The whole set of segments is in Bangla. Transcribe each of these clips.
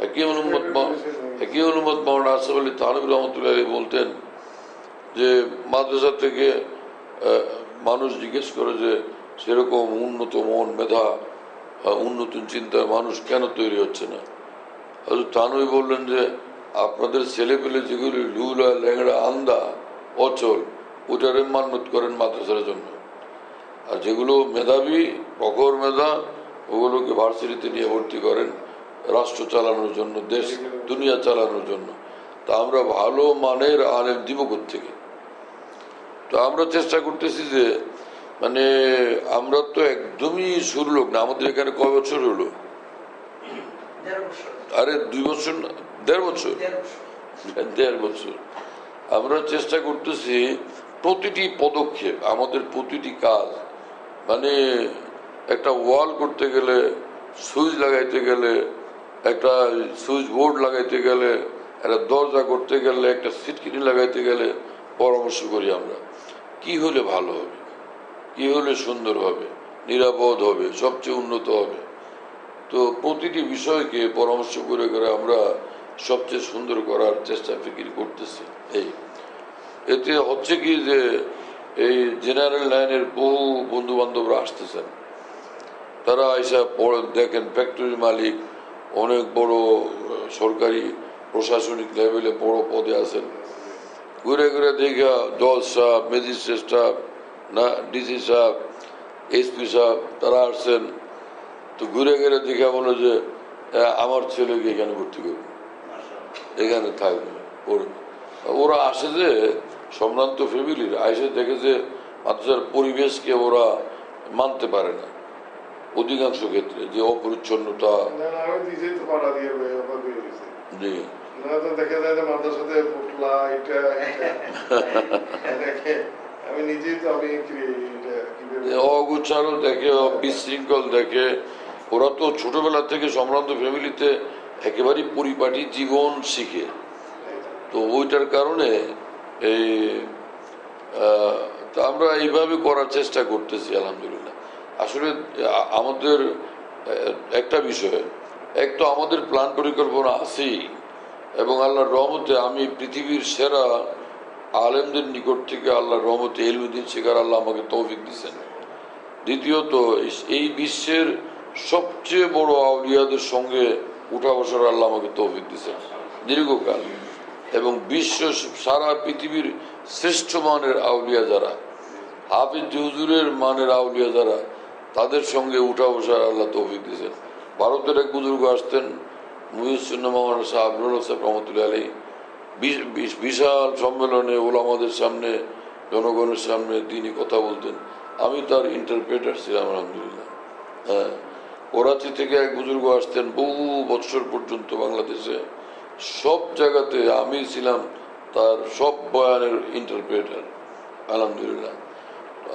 হাকিমুল উম্মত মাওলানা আসিফ আলী থানভী রহমতুল্লাহ আলাইহি বলতেন যে মাদ্রাসা থেকে মানুষ জিজ্ঞেস করে যে সেরকম উন্নত মন মেধা উন্নত চিন্তার মানুষ কেন তৈরি হচ্ছে না। হযরত থানভী বললেন যে আপনাদের ছেলে পেলে যেগুলি লুলা ল্যাংড়া আন্দা অচল ওটারে মান্যত করেন মাদ্রাসার জন্য, আর যেগুলো মেধাবী প্রখর মেধা ওগুলোকে ভার্সিটিতে নিয়ে ভর্তি করেন রাষ্ট্র চালানোর জন্য, দেশ দুনিয়া চালানোর জন্য। তা আমরা ভালো মানের আলেম দিব কোত্থেকে? তো আমরা চেষ্টা করতেছি যে মানে আমরা তো একদমই শুরু লোক না, আমাদের এখানে কয় বছর হলো? আরে 2 বছর না, 1.5 বছর, 1.5 বছর। আমরা চেষ্টা করতেছি প্রতিটি পদক্ষেপ, আমাদের প্রতিটি কাজ, মানে একটা ওয়াল করতে গেলে, সুইচ লাগাইতে গেলে, একটা সুইচ বোর্ড লাগাইতে গেলে, একটা দরজা করতে গেলে, একটা সিটকিনি লাগাইতে গেলে পরামর্শ করি আমরা কি হলে ভালো হবে, কি হলে সুন্দর হবে, নিরাপদ হবে, সবচেয়ে উন্নত হবে। তো প্রতিটি বিষয়কে পরামর্শ করে করে আমরা সবচেয়ে সুন্দর করার চেষ্টা ফিকির করতেছি। এতে হচ্ছে কি যে এই জেনারেল লাইনের বহু বন্ধু বান্ধবরা আসতেছেন, তারা এসে দেখেন ফ্যাক্টরি মালিক, অনেক বড় সরকারি প্রশাসনিক লেভেলে বড় পদে আছেন, ঘুরে ঘুরে দেখা জজ সাহেব, ম্যাজিস্ট্রেট সাহেব, না ডিসি সাহেব, এসপি সাহেব তারা আসছেন। তো ঘুরে ঘুরে দেখা বলো যে আমার ছেলেকে এখানে ভর্তি করবে, এখানে থাকবে পড়বে। ওরা আসে যে সম্ভ্রান্ত ফ্যামিলির, আইসে দেখে যে মাদ্রাসার পরিবেশকে ওরা মানতে পারে না অধিকাংশ ক্ষেত্রে, যে অপরিচ্ছন্নতা। জি অগুচ্ছালো দেখে, বিশৃঙ্খল দেখে। ওরা তো ছোটবেলা থেকে সম্ভ্রান্ত ফ্যামিলিতে একেবারেই পরিপাটি জীবন শিখে, তো ওইটার কারণে এই আমরা এইভাবে করার চেষ্টা করতেছি আলহামদুলিল্লাহ। আসলে আমাদের একটা বিষয়, এক তো আমাদের প্ল্যান পরিকল্পনা আছেই, এবং আল্লাহর রহমতে আমি পৃথিবীর সেরা আলেমদের নিকট থেকে আল্লাহর রহমতে ইলমুদ্দিন শেখার আল্লাহ আমাকে তৌফিক দিচ্ছেন। দ্বিতীয়ত এই বিশ্বের সবচেয়ে বড় আউলিয়াদের সঙ্গে উঠা বসার আল্লাহ আমাকে তৌফিক দিচ্ছেন দীর্ঘকাল, এবং বিশ্ব সারা পৃথিবীর শ্রেষ্ঠ মানের আউলিয়া যারা, হাফিজ হুজুরের মানের আউলিয়া যারা, তাদের সঙ্গে উঠা বসার আল্লাহ তৌফিক দিয়েছেন। ভারতের এক বুজুর্গ আসতেন, মুহিউদ্দিন মাওলানা শাহ আব্দুল হক সাহেব রহমতুল্লাহ আলাইহি, বিশাল সম্মেলনে ওলামাদের সামনে, জনগণের সামনে তিনি কথা বলতেন। আমি তার ইন্টারপ্রেটার ছিলাম আলহামদুলিল্লাহ। হ্যাঁ, করাচি থেকে এক বুজুর্গ আসতেন বহু বছর পর্যন্ত বাংলাদেশে, সব জায়গাতে আমি ছিলাম তার সব বয়ানের ইন্টারপ্রেটার আলহামদুলিল্লাহ।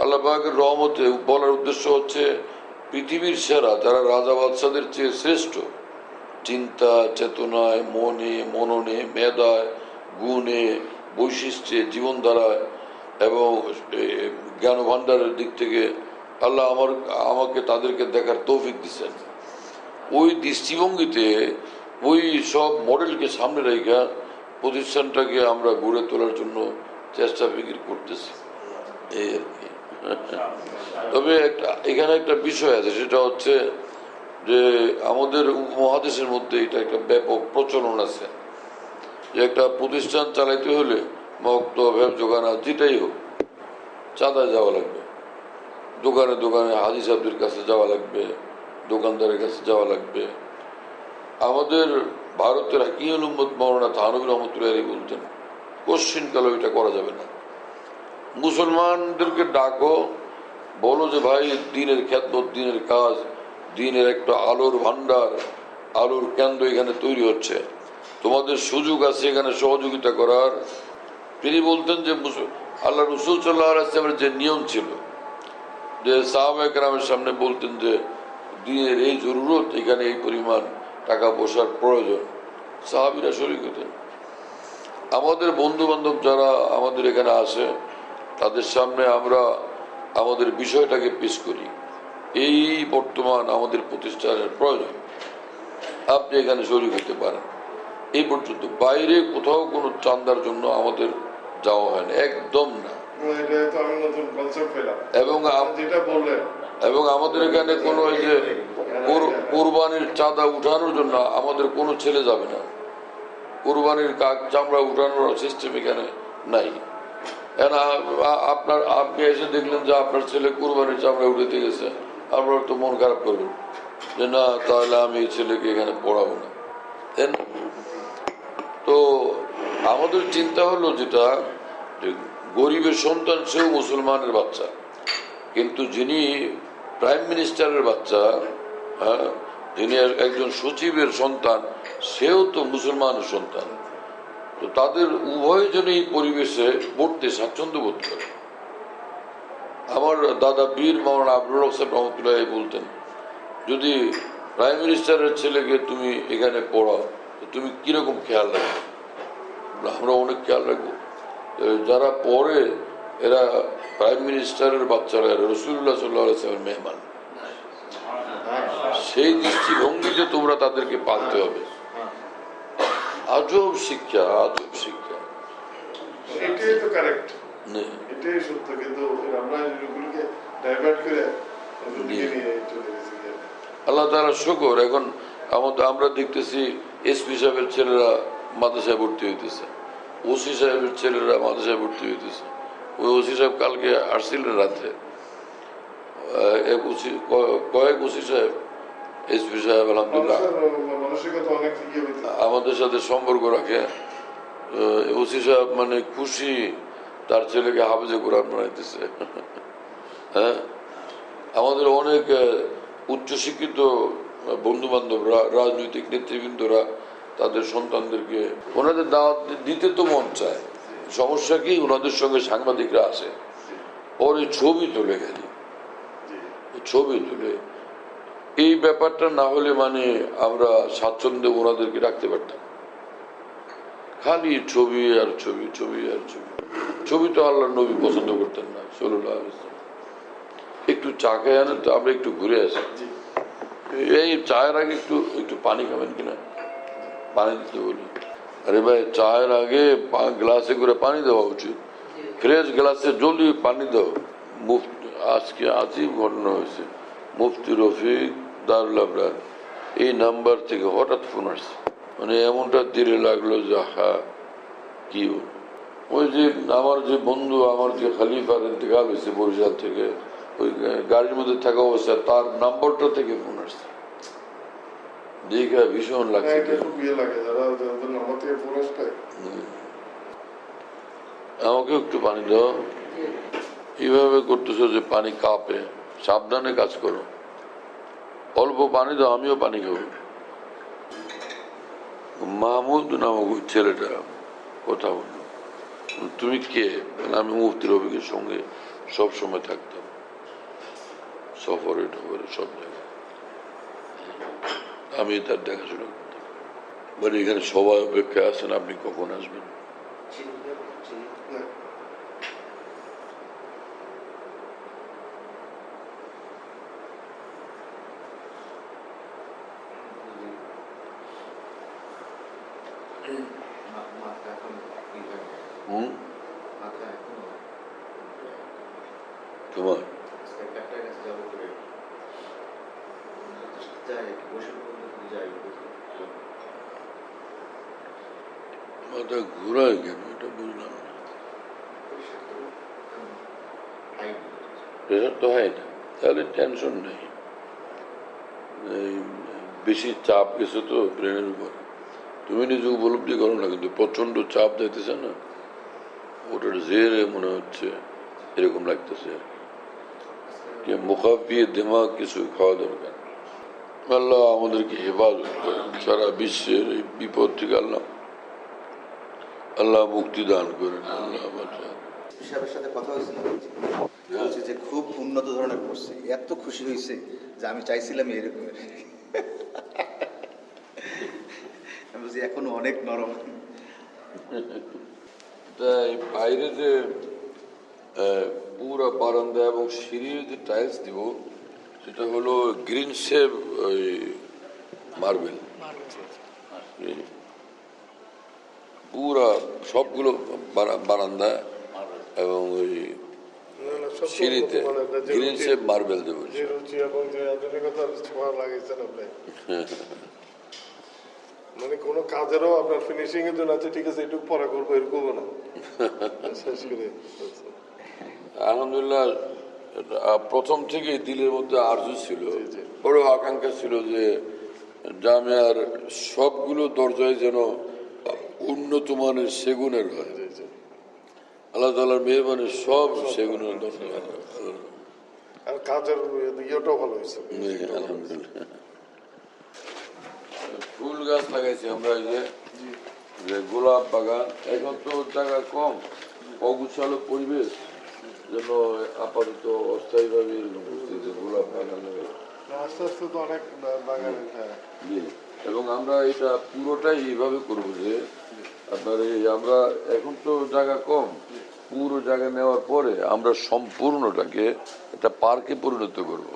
আল্লাহ পাকের রহমতে বলার উদ্দেশ্য হচ্ছে পৃথিবীর সেরা যারা রাজা বাদশাদের চেয়ে শ্রেষ্ঠ চিন্তা চেতনায়, মনে, মননে, মেধায়, গুণে, বৈশিষ্ট্যে, জীবনধারায় এবং জ্ঞান ভাণ্ডারের দিক থেকে আল্লাহ আমাকে তাদেরকে দেখার তৌফিক দিচ্ছেন। ওই দৃষ্টিভঙ্গিতে ওই সব মডেলকে সামনে রেখে প্রতিষ্ঠানটাকে আমরা গড়ে তোলার জন্য চেষ্টা ফিকির করতেছি, এই আর কি। তবে এখানে একটা বিষয় আছে, সেটা হচ্ছে যে আমাদের উপমহাদেশের মধ্যে এটা একটা ব্যাপক প্রচলন আছে যে একটা প্রতিষ্ঠান চালাইতে হলে মক্তব, জোগানা যেটাই হোক চাঁদায় যাওয়া লাগবে, দোকানে দোকানে হাজি সাহেবদের কাছে যাওয়া লাগবে, দোকানদারের কাছে যাওয়া লাগবে। আমাদের ভারতের হাকিমুল উম্মত মাওলানা থানভী রহমতুল্লাহ আলাইহি বলতেন কোশ্চিন কালে এটা করা যাবে না। মুসলমানদেরকে ডাকো, বলো যে ভাই দিনের খেদমত, দিনের কাজ, দিনের একটা আলোর ভান্ডার, আলোর কেন্দ্র এখানে তৈরি হচ্ছে, তোমাদের সুযোগ আছে এখানে সহযোগিতা করার। তিনি বলতেন যে আল্লাহ রসুল সাল্লাল্লাহু আলাইহি ওয়াসাল্লামের যে নিয়ম ছিল যে সাহাবায়ে কেরামের সামনে বলতেন যে দিনের এই জরুরত, এখানে এই পরিমাণ টাকা পয়সার প্রয়োজন, সাহাবীরা শরীক হতেন। আমাদের বন্ধু বান্ধব যারা আমাদের এখানে আসে তাদের সামনে আমরা আমাদের বিষয়টাকে পেশ করি, এই বর্তমান আমাদের প্রতিষ্ঠানের প্রয়োজন। আপনি এখানে শরীক হতে পারেন। এই পর্যন্ত বাইরে কোথাও কোনো চান্দার জন্য আমাদের যাওয়া হয় না, একদম না। এবং এবং আমাদের এখানে কোনো ওই যে কোরবানির চাঁদা উঠানোর জন্য আমাদের কোনো ছেলে যাবে না। কোরবানির কাক চামড়া উঠানোর সিস্টেম এখানে নাই। আপনি এসে দেখলেন যে আপনার ছেলে কোরবানির চামড়া উঠাতে গেছে, আপনার তো মন খারাপ করবেন যে না, তাহলে আমি এই ছেলেকে এখানে পড়াবো না। তো আমাদের চিন্তা হলো যেটা, গরিবের সন্তান সেও মুসলমানের বাচ্চা, কিন্তু যিনি প্রাইম মিনিস্টারের বাচ্চা, হ্যাঁ, যিনি একজন সচিবের সন্তান, সেও তো মুসলমানের সন্তান। তো তাদের উভয় জনই পরিবেশে পড়তে স্বাচ্ছন্দ্য বোধ করে। আমার দাদা বীর মাওলানা আব্দুর রহমান রহমতুল্লাহ বলতেন, যদি প্রাইম মিনিস্টারের ছেলেকে তুমি এখানে পড়াও, তুমি কিরকম খেয়াল রাখবে? আমরা অনেক খেয়াল রাখবো। যারা পড়ে এরা প্রাইম মিনিস্টারের বাচ্চারা, রাসূলুল্লাহ সাল্লাল্লাহু আলাইহি ওয়াসাল্লামের মেহমান। সেই দৃষ্টিভঙ্গিতে তোমরা তাদেরকে পালতে হবে। আজব শিক্ষা, আজব শিক্ষা। এটাই তো কারেক্ট, এটাই সত্য, কিন্তু আমরা এগুলোকে ডাইভার্ট করে আল্লাহ তাআলা শুকর। এখন আমরা দেখতেছি এসপি সাহেবের ছেলেরা মাদ্রাসায় ভর্তি হইতেছে, ওসি সাহেবের ছেলেরা মাদ্রাসায় ভর্তি হইতেছে। ওই ওসি সাহেব কালকে আসছিলেন রাত্রে, কয়েক ওসি সাহেব, এসপি সাহেব আলহামদুলিল্লাহ আমাদের সাথে সম্পর্ক রাখে। ওসি সাহেব মানে খুশি, তার ছেলেকে হাফেজে কোরআন বানাইতেছে। হ্যাঁ, আমাদের অনেক উচ্চশিক্ষিত বন্ধু বান্ধবরা, রাজনৈতিক নেতৃবৃন্দরা তাদের সন্তানদেরকে ওনাদের দাওয়াত দিতে তো মন চায়। সমস্যা কি, ওনাদের সঙ্গে সাংবাদিকরা আসে, পরে ছবি তোলে, খালি ছবি তোলে। এই ব্যাপারটা না হলে মানে আমরা স্বাচ্ছন্দ্যে ওনাদেরকে রাখতে পারতাম। খালি ছবি আর ছবি, ছবি আর ছবি। ছবি তো আল্লাহর নবী পছন্দ করতেন না সাল্লাল্লাহু আলাইহি ওয়াসাল্লাম। একটু চা খেয়ে আনেন তো, আমরা একটু ঘুরে আসি। এই চায়ের আগে একটু পানি খাবেন কিনা, পানি দিতে বলি। আরে ভাই, চায়ের আগে গ্লাসে করে পানি দেওয়া উচিত, ফ্রেশ গ্লাসে জলদি পানি দাও। আজকে আজীব ঘটনা হয়েছে। মুফতি রফিক দারুল আবরার এই নাম্বার থেকে হঠাৎ ফোন আসছে, মানে এমনটা দিলে লাগলো যে হা কি, ওই যে আমার যে বন্ধু, আমার যে খলিফার ইন্তেকাল হয়েছে বরিশাল থেকে, ওই গাড়ির মধ্যে থাকা অবস্থায় তার নাম্বারটা থেকে ফোন আসছে। দেখে ভীষণ লাগছে। আমাকে একটু পানি দাও। এইভাবে করতেছো যে পানি কাঁপে, সাবধানে কাজ করো। অল্প পানি দাও, আমিও পানি খাবো। মাহমুদ নামক ওই ছেলেটা কথা বলল, তুমি কে? আমি মুফতি রফিকের সঙ্গে সব সময় থাকতাম, সফরে টফরে সব জায়গায় আমি তার দেখাশোনা করতাম। বলে এখানে সবাই অপেক্ষায় আছেন, আপনি কখন আসবেন? তোমার মাথা ঘুরায় কেন, এটা বুঝলাম না। প্রেশার তো হয় না, তাহলে টেনশন নেই। বেশি চাপ গেছে তো ব্রেনের উপর, তুমি নিজে উপলব্ধি করো না, কিন্তু প্রচন্ড চাপ যাইতেছে না, ওটার জেরে মনে হচ্ছে এরকম লাগতেছে আর কি। মুখাফিয়ে দিমাগ কিছু খাওয়া দরকার। আল্লাহ আমাদেরকে হেফাজত করেন, সারা বিশ্বের এই বিপদ থেকে আল্লাহ মুক্তি দান করেন। আল্লাহ সাহেবের সাথে কথা হয়েছিল, বলছে যে খুব উন্নত ধরনের করছে, এত খুশি হয়েছে যে আমি চাইছিলাম এরকমের। আমি বলছি এখনো অনেক নরম। বাইরে যে পুরা বারান্দা এবং সিঁড়ির যে টাইলস দিব, সেটা হলো গ্রিন শেপ ওই মার্বেল। পুরা সবগুলো বারান্দা এবং ওই সিঁড়িতে গ্রিন শেপ মার্বেল দেবো। যে রুচি এবং যে আধুনিকতার ছোঁয়া লাগিয়েছেন আপনি, মানে কোনো কাজেরও আপনার ফিনিশিং এর জন্য আছে ঠিক আছে একটু পরে করবো এরকম না, শেষ করে। আলহামদুলিল্লাহ প্রথম থেকে দিলের মধ্যে আরজু ছিল, বড় আকাঙ্ক্ষা ছিল যে জামিয়ার সবগুলো দরজায় যেন উন্নত মানের সেগুনের হয়। আল্লাহ তাআলার মেহরবানি সব সেগুনের দরজা। আর কাজের ইয়েটাও ভালো হয়েছে আলহামদুলিল্লাহ। ফুল গাছ লাগাইছি আমরা, এই যে গোলাপ বাগান। এখন তো জায়গা কম, অগুছালো পরিবেশ, যেন আপাতত অস্থায়ীভাবে এরকম করছি যে গোলাপ বাগান লাগাই। আস্তে আস্তে তো অনেক বাগান। জি, এবং আমরা এটা পুরোটাই এইভাবে করবো যে আপনার আমরা এখন তো জায়গা কম, পুরো জায়গা নেওয়ার পরে আমরা সম্পূর্ণটাকে একটা পার্কে পরিণত করব।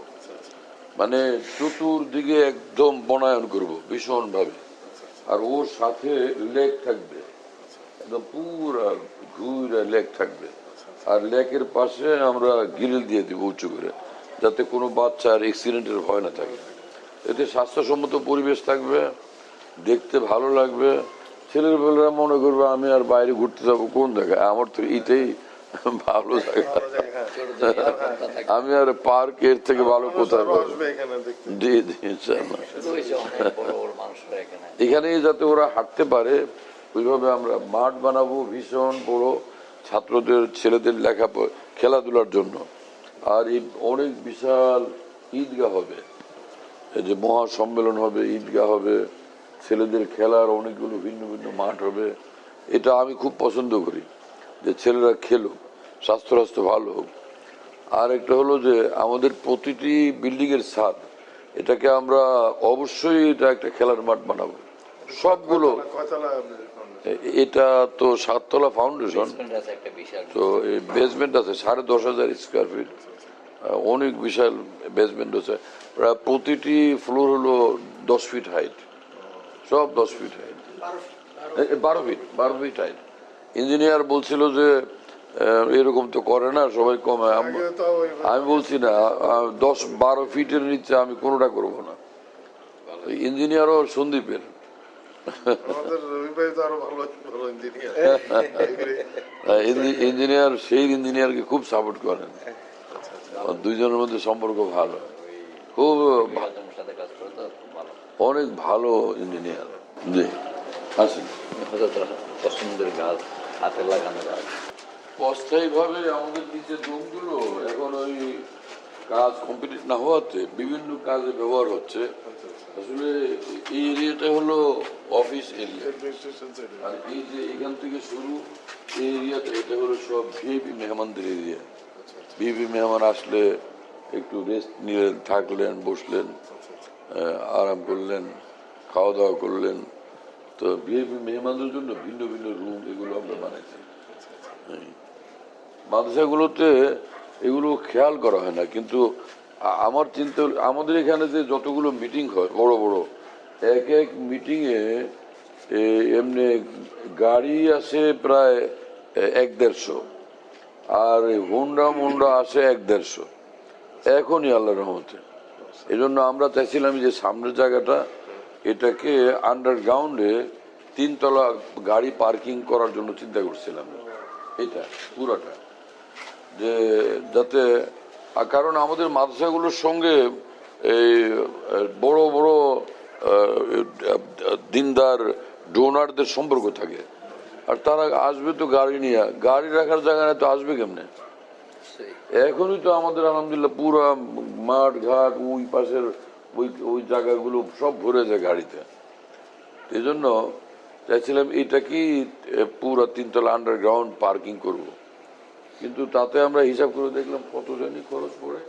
মানে চতুর্দিকে একদম বনায়ন করব ভীষণ ভাবে, আর ওর সাথে লেক থাকবে, একদম পুরা ঘুরে লেক থাকবে, আর লেকের পাশে আমরা গ্রিল দিয়ে দিব উঁচু করে, যাতে কোনো বাচ্চার অ্যাক্সিডেন্টের ভয় না থাকে। এতে স্বাস্থ্যসম্মত পরিবেশ থাকবে, দেখতে ভালো লাগবে। ছেলের বেলারা মনে করবে আমি আর বাইরে ঘুরতে যাবো কোন জায়গায়, আমার তো এটাই ভালো জায়গা, আমি আর পার্ক এর থেকে ভালো কোথায় পাবো। জি জি, ইনশাআল্লাহ। এখানে যাতে ওরা হাঁটতে পারে ওইভাবে আমরা মাঠ বানাবো ভীষণ বড়, ছাত্রদের ছেলেদের খেলাধুলার জন্য। আর এই অনেক বিশাল ঈদগাহ হবে, এই যে মহা সম্মেলন হবে, ঈদগাহ হবে, ছেলেদের খেলার অনেকগুলো ভিন্ন ভিন্ন মাঠ হবে। এটা আমি খুব পছন্দ করি যে ছেলেরা খেলুক, স্বাস্থ্য ভালো হোক। আর একটা হলো যে আমাদের প্রতিটি বিল্ডিং এর ছাদ, এটাকে আমরা অবশ্যই এটা একটা খেলার মাঠ বানাবো সবগুলো। এটা তো 7 তলা ফাউন্ডেশন, তো বেসমেন্ট আছে 10,500 স্কোয়ার ফিট, অনেক বিশাল বেসমেন্ট আছে। প্রতিটি ফ্লোর হলো 10 ফিট হাইট, সব 10 feet height, 12 feet height. Engineer বলছিল যে এরকম তো করে না সবাই, কমে। আমি বলছি না, 10-12 ফিটের নিচে আমি কোনোটা করব না। ইঞ্জিনিয়ারও সন্দীপের, ইঞ্জিনিয়ার সেই ইঞ্জিনিয়ারকে খুব সাপোর্ট করেন, দুইজনের মধ্যে সম্পর্ক ভালো, খুব অনেক ভালো ইঞ্জিনিয়ার। জি, আসেন। পছন্দের গাছ, হাতে লাগানো গাছ অস্থায়ী ভাবে আমাদের নিচে জমিগুলো এখন ওই কাজ কমপ্লিট না হওয়াতে বিভিন্ন কাজে ব্যবহার হচ্ছে। আসলে এই এরিয়াটা হলো অফিস এরিয়া, আর এই যে এখান থেকে শুরু এই এরিয়াটা, এটা হলো সব ভিআইপি মেহমানদের এরিয়া। ভিআইপি মেহমান আসলে একটু রেস্ট নিলেন, থাকলেন, বসলেন, আরাম করলেন, খাওয়া দাওয়া করলেন। তো ভিআইপি মেহমানদের জন্য ভিন্ন ভিন্ন রুম এগুলো আমরা বানাইছি। মাদ্রাসাগুলোতে এগুলো খেয়াল করা হয় না, কিন্তু আমার চিন্তা আমাদের এখানে যে যতগুলো মিটিং হয় বড় বড়, এক এক মিটিংয়ে এমনি গাড়ি আসে প্রায় 1-150, আর হুন্ডা আসে 1-150 এখনই, আল্লাহর রহমতে। এই জন্য আমরা চাইছিলাম যে সামনের জায়গাটা এটাকে আন্ডারগ্রাউন্ডে 3 তলা গাড়ি পার্কিং করার জন্য চিন্তা করছিলাম, এটা পুরাটা, যে যাতে, কারণ আমাদের মাদ্রাসাগুলোর সঙ্গে এই বড় বড় দিনদার ডোনারদের সম্পর্ক থাকে, আর তারা আসবে তো গাড়ি নিয়ে, গাড়ি রাখার জায়গা নেই তো আসবে কেমনে। এখনই তো আমাদের আলহামদুলিল্লাহ পুরা মাঠ ঘাট ওই পাশের ওই জায়গাগুলো সব ভরে যায় গাড়িতে। এই জন্য চাইছিলাম এটাকে পুরো 3 তলা আন্ডারগ্রাউন্ড পার্কিং করব, কিন্তু তাতে আমরা হিসাব করে দেখলাম কত জানি খরচ পড়ে,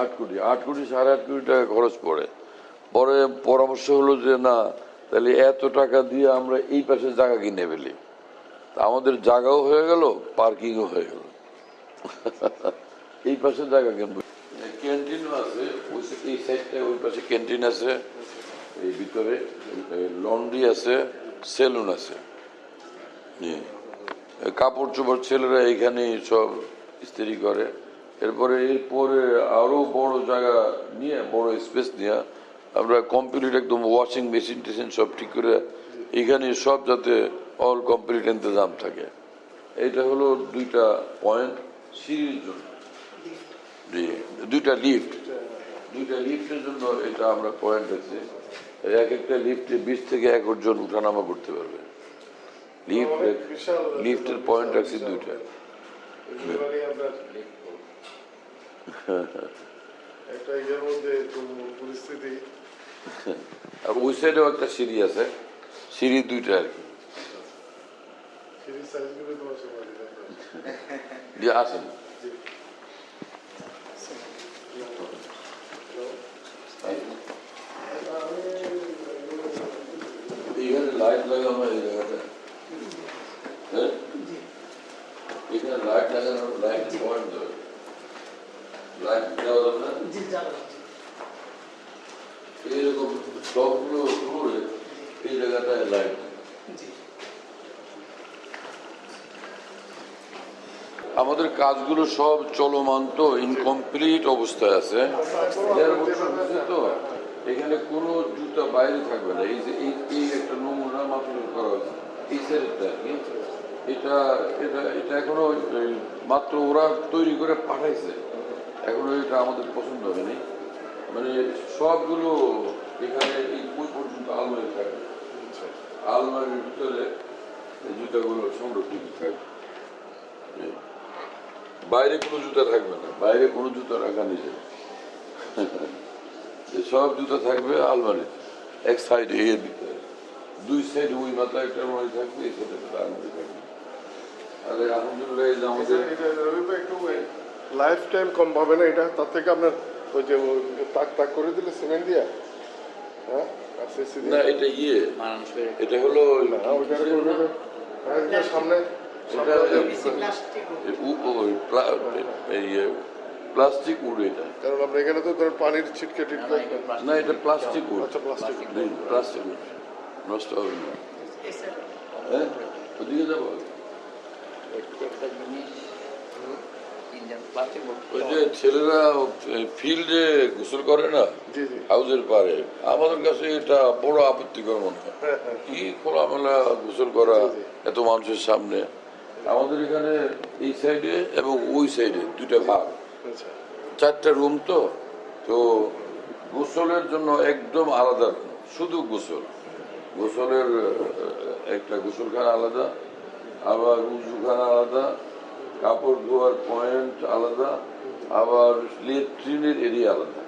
8 কোটি 8.5 কোটি টাকা খরচ পড়ে। পরে পরামর্শ হলো যে না, তাহলে এত টাকা দিয়ে আমরা এই পাশে জায়গা কিনে ফেলি, আমাদের জায়গাও হয়ে গেল, পার্কিংও হয়ে গেল। এই পাশে জায়গা কিনবো, ক্যান্টিনও আছে এই সাইডটা, ওই পাশে ক্যান্টিন আছে, এই ভিতরে লন্ড্রি আছে, সেলুন আছে। জি, কাপড় চোপড় ছেলেরা এখানে সব ইস্ত্রি করে। এরপরে আরো বড় জায়গা নিয়ে, বড় স্পেস নিয়ে আমরা কমপ্লিট একদম ওয়াশিং মেশিন টেশিন সব ঠিক করে এখানে সব যাতে অল কমপ্লিট ইন্তজাম থাকে। এইটা হলো 2টা পয়েন্ট সিঁড়ির জন্য, দুইটা লিফটের জন্য এটা আমরা পয়েন্ট আছে। এক একটা লিফটে 20 থেকে 21 জন উঠানামা করতে পারবে। লিফটের পয়েন্ট আছে 2টা। একটা ইয়ের মধ্যে পরিস্থিতি। আর ওই সাইডেও একটা সিঁড়ি আছে, সিঁড়ি 2টা আর কি। সিরিজ সাইজগুলো তোমার সময় যে আসেন এখানে লাইট লাগানো এই জায়গাটা, হ্যাঁ এখানে লাইট লাগানো, লাইট পয়েন্ট দেবে, লাইট দেওয়া যাবে না এইরকম সবগুলো ফ্লোরে এই জায়গাটায় লাইট। আমাদের কাজগুলো সব চলমান, তো ইনকমপ্লিট অবস্থায় আছে। তো এখানে কোনো জুতা বাইরে থাকবে না। এই যে এই একটা নমুনা মাত্র করা হয়েছে এই সাইডটা, এটা এটা এটা এখনো মাত্র ওরা তৈরি করে পাঠাইছে, এখনো এটা আমাদের পছন্দ হয়নি। মানে সবগুলো এখানে এই ওই পর্যন্ত আলমারি থাকবে, আলমারির ভিতরে জুতাগুলো সংরক্ষিত থাকবে, বাইরে কোনো জুতা থাকবে না, বাইরে কোনো জুতা রাখা নিচে সব জুতা থাকবে আলমারিতে, এক সাইডে এর ভিতরে, 2 সাইড ওই মাথায় একটা আলমারি থাকবে, এই সাইডে একটা আলমারি থাকবে। আর আলহামদুলিল্লাহ এই যে আমাদের একটু লাইফ টাইম কম পাবে না এটা, তার থেকে আপনার ওই যে তাক করে দিলে সিমেন্ট দিয়া, হ্যাঁ না এটা এটা হলো সামনে প্লাস্টিক উড, এটা কারণ আমরা এখানে তো ধরেন পানির ছিটকে টিটকে। না এটা প্লাস্টিক উড, আচ্ছা প্লাস্টিক প্লাস্টিক উড নষ্ট হবে না। হ্যাঁ ওদিকে যাবো, ওই যে ছেলেরা ফিল্ডে গোসল করে না হাউজের পারে, আমাদের কাছে এটা বড় আপত্তিকর মনে হয়। কি খোলামেলা গোসল করা এত মানুষের সামনে। আমাদের এখানে এই সাইডে এবং ওই সাইডে 2টা ভাগ, 4টা রুম, তো তো গোসলের জন্য একদম আলাদা, শুধু গোসলের একটা গোসলখানা আলাদা, আবার উজুখানা আলাদা, কাপড় ধোয়ার পয়েন্ট আলাদা, আবার লেট্রিনের এরিয়া আলাদা।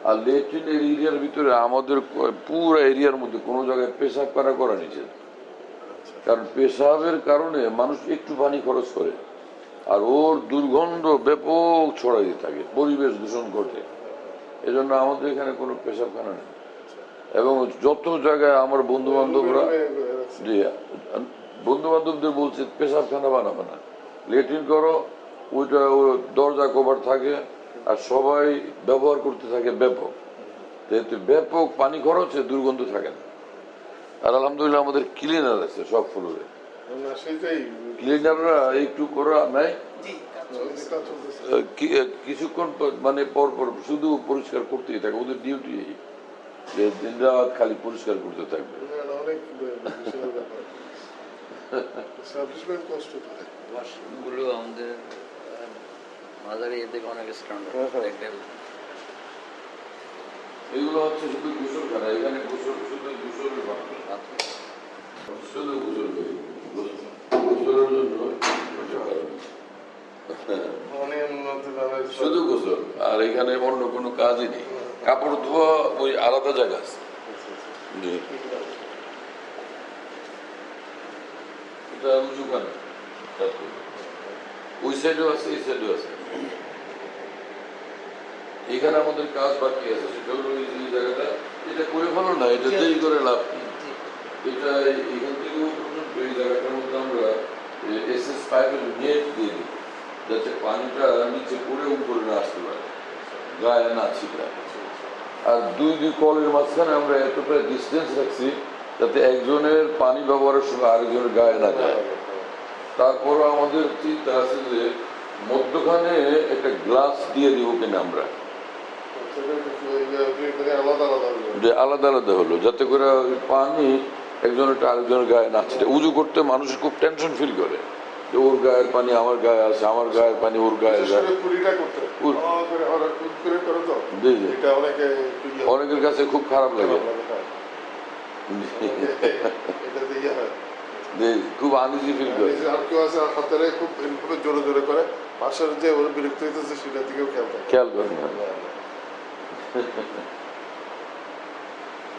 আর লেট্রিনের এরিয়ার ভিতরে আমাদের পুরো এরিয়ার মধ্যে কোনো জায়গায় পেশাব করা নিষেধ, কারণ পেশাবের কারণে মানুষ একটু পানি খরচ করে আর ওর দুর্গন্ধ ব্যাপক ছড়াইতে থাকে, পরিবেশ দূষণ ঘটে। এজন্য আমাদের এখানে কোনো পেশাবখানা নেই। এবং যত জায়গায় আমার বন্ধু বান্ধবদের বলছে পেশাবখানা বানাবে না, লেট্রিন করো, ওইটা দরজা কভার থাকে আর সবাই ব্যবহার করতে থাকে ব্যাপক, যেহেতু ব্যাপক পানি খরচে দুর্গন্ধ থাকে না। আর আলহামদুলিল্লাহ আমাদের ক্লিনার আছে সব ফ্লোরে, ক্লিনাররা একটু করা নাই, কিছুক্ষণ মানে পর শুধু পরিষ্কার করতেই থাকে, ওদের ডিউটি যে দিন রাত খালি পরিষ্কার করতে থাকবে। আমাদের মাঝারি এর থেকে অনেক স্ট্যান্ডার্ড। এগুলো হচ্ছে শুধু গোসলখানা, এখানে শুধু গোসলের শুধু গোসলের জন্য শুধু গোসল, আর এখানে অন্য কোনো কাজই নেই। কাপড় ধোয়া ওই আলাদা জায়গা আছে। এটা উজুখানা, ওই সাইডেও আছে, এই সাইডেও আছে। এখানে আমাদের কাজ বাকি আছে, সেটা হলো এই জায়গাটা, এটা করে ভালো না, এটা দেরি করে লাভ নেই। এটা এখান থেকে পর্যন্ত এই জায়গাটার মধ্যে আমরা এসএস পাইপের নেট দিয়ে দিই, যাতে পানিটা নিচে পড়ে উপরে না আসতে পারে। গায়ে না ছিটায়। আর দুই দুই কলের মাঝখানে আমরা এতটা ডিস্টেন্স রাখছি যাতে একজনের পানি ব্যবহারের সময় আরেকজনের গায়ে না যায়। তারপরও আমাদের চিন্তা আছে যে মধ্যখানে একটা গ্লাস দিয়ে দিব কিনা আমরা, আলাদা আলাদা হলো। যে আলাদা আলাদা হলো যাতে করে ওই পানি একজনের আরেকজনের গায়ে না ছিটে। উজু করতে মানুষ খুব টেনশন ফিল করে যে ওর গায়ের পানি আমার গায়ে আছে, আমার গায়ের পানি ওর গায়ে বিশেষ যায়। করে পুরিটা করতে পুর। ওরা কুক করে করে তো জি জি, এটা অনেকে একটু ইয়ে হয়। অনেকের কাছে খুব খারাপ লাগে, এটা দিয়ে হয়। যে খুব আনইজি ফিল করে। আর কেউ আছে হাতের খুব এরকম জোরে জোরে করে পাশের যে ওরা বিরক্ত হইতেছে সেটা দিকেও খেয়াল করে। খেয়াল করেন না।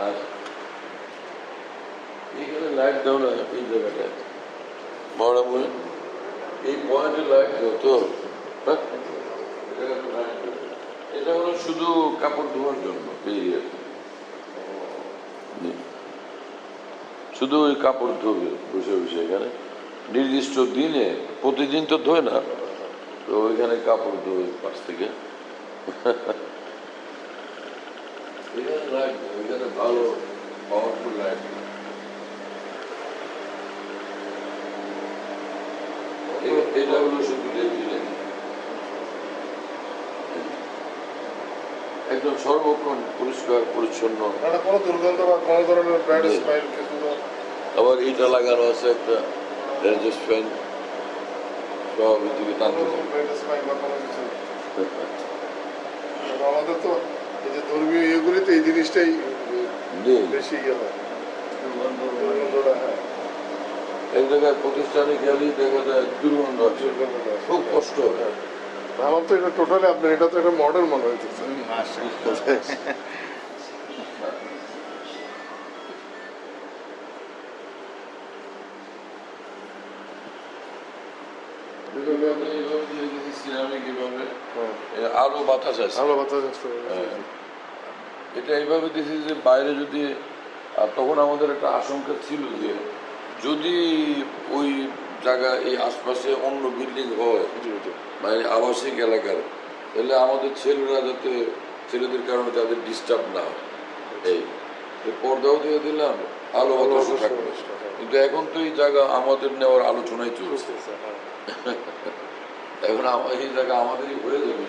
আর এইখানে লাইট দাও না, এই জায়গাটায় মহড়া বলে এই পয়েন্টে লাইট দাও তো। হ্যাঁ? এটা হলো শুধু কাপড় ধোয়ার জন্য এই জি। শুধু ওই কাপড় ধোবে বসে বসে এখানে নির্দিষ্ট দিনে, প্রতিদিন তো ধোয় না, তো ওইখানে কাপড় ধোয় পাশ থেকে। এখানে লাইট দাও, এখানে ভালো পাওয়ারফুল লাইট। এটা হলো শুধু লেফটিনেন্ট, একদম সর্বক্ষণ পরিষ্কার পরিচ্ছন্ন। এটা কোনো দুর্গন্ধ বা কোনো ধরনের ব্যাড স্মেল কিছু না। আবার এইটা লাগানো আছে একটা অ্যাডজাস্ট ফ্যান, সব এদিকে টানতে কোনো ব্যাড স্মেল বা কোনো কিছু না। আমাদের তো এই যে ধর্মীয় ইয়েগুলিতে এই জিনিসটাই জি। বেশি ইয়ে হয় দুর্গন্ধটা। হ্যাঁ, এক জায়গায় প্রতিষ্ঠানে গেলেই দেখা যায় দুর্গন্ধ আছে, দুর্গন্ধটা আছে। খুব কষ্ট হয়। হ্যাঁ। আমার তো এটা টোটালি আপনার এটা তো একটা মডেল মনে হয়েছে। সিরামিক এভাবে হ্যাঁ, আলো বাতাস আছে, আলো বাতাস আসতে হ্যাঁ। এটা এইভাবে দিয়েছি যে বাইরে যদি, আর তখন আমাদের একটা আশঙ্কা ছিল যে যদি ওই জায়গা এই আশপাশে অন্য বিল্ডিং হয় মানে আবাসিক এলাকার, তাহলে আমাদের ছেলেরা যাতে ছেলেদের কারণে তাদের ডিস্টার্ব না হয়। এই যে পর্দাও দিয়ে দিলাম, আলো বাতাসও থাকবে। কিন্তু এখন তো এই জায়গা আমাদের নেওয়ার আলোচনাই চলছে। এখন এই জায়গা আমাদেরই হয়ে যাবে।